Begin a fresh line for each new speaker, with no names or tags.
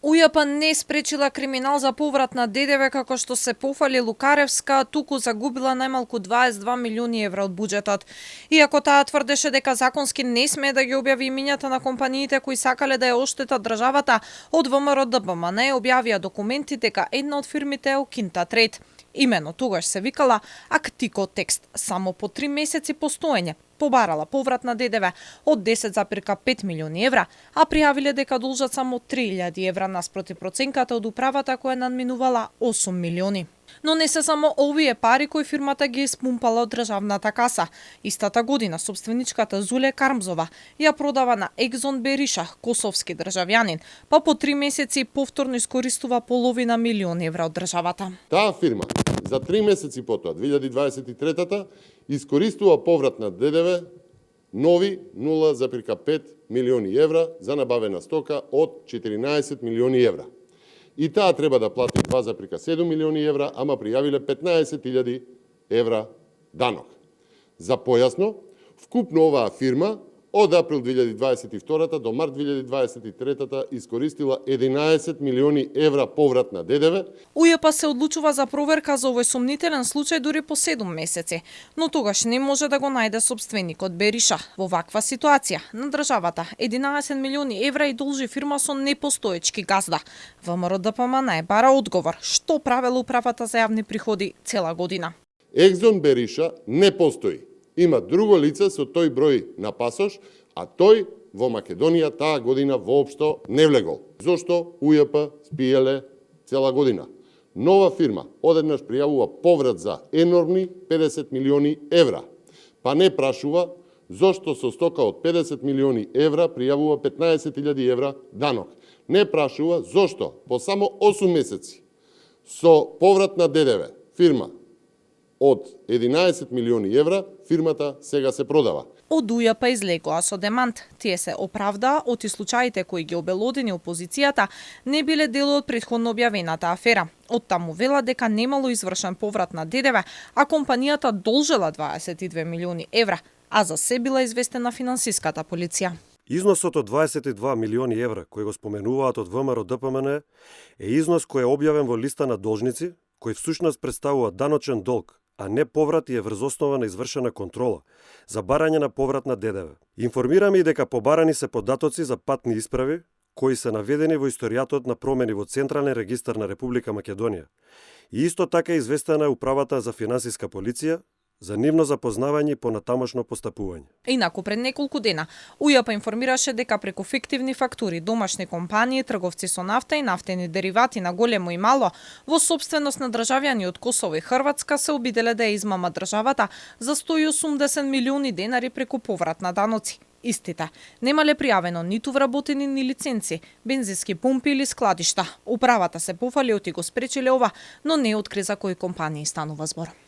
УЈП не спречила криминал за поврат на ДДВ како што се пофали Лукаревска, туку загубила најмалку 22 милиони евра од буџетот. Иако таа тврдеше дека законски не смее да ги објави имињата на компаниите кои сакале да ја оштетат државата, од ВМРО ДПМН објавија документи дека една од фирмите е Окинта Трейд. Имено тогаш се викала Актико Текст, само по 3 месеци постоење. Побарала поврат на ДДВ од 10,5 милиони евра, а пријавиле дека должат само 3.000 евра наспроти проценката од управата која надминувала 8 милиони. Но не се само овие пари кои фирмата ги испумпала од државната каса. Истата година собственичката Зуле Кармзова ја продава на Екзон Бериша, косовски државјанин, па по 3 месеци повторно искористува половина милион евра од државата.
Таа фирма за 3 месеци потоа, 2023-та, искористува поврат на ДДВ нови 0,5 милиони евра за набавена стока од 14 милиони евра. И таа треба да плати 2,7 милиони евра, ама пријавиле 15.000 евра данок. За појасно, вкупно оваа фирма од април 2022 до март 2023 искористила 11 милиони евра поврат на ДДВ.
УЈП се одлучува за проверка за овој сомнителен случај дури по 7 месеци, но тогаш не може да го најде собственикот Бериша. Во ваква ситуација на државата 11 милиони евра и должи фирма со непостоечки газда. ВМРО ДПМН бара одговор што правела управата за јавни приходи цела година.
Екзон Бериша не постои. Има друго лице со тој број на пасош, а тој во Македонија таа година воопшто не влегол. Зошто УЈП спиеле цела година? Нова фирма одеднаш пријавува поврат за енормни 50 милиони евра, па не прашува зошто со стока од 50 милиони евра пријавува 15.000 евра данок. Не прашува зошто по само 8 месеци со поврат на ДДВ фирма од 11 милиони евра, фирмата сега се продава.
Од УЈП излегоа со демант. Тие се оправдаа оти случаите кои ги обелодени опозицијата не биле дел од претходно објавената афера. Оттаму вела дека немало извршен поврат на ДДВ, а компанијата должела 22 милиони евра, а за се била известена финансиската полиција.
Износот од 22 милиони евра, кој го споменуваат од ВМРО ДПМН, е износ кој е објавен во листа на должници, кој всушност представува даночен долг, а не поврат и е врз основа на извршена контрола за барање на поврат на ДДВ. Информираме и дека побарани се податоци за патни исправи, кои се наведени во историјатот на промени во Централен регистар на Република Македонија. И исто така е известена е управата за финансиска полиција за нивно запознавање и понатамошно постапување.
Инаку пред неколку дена УЈП информираше дека преку фиктивни фактури домашни компании, трговци со нафта и нафтени деривати на големо и мало во собственост на државјани од Косово и Хрватска се обиделе да ја измама државата за 180 милиони денари преку поврат на даноци. Истите немале пријавено ниту вработени ни лиценци, бензински пумпи или складишта. Управата се пофали оти го спречиле ова, но не откри за кои компании станува збор.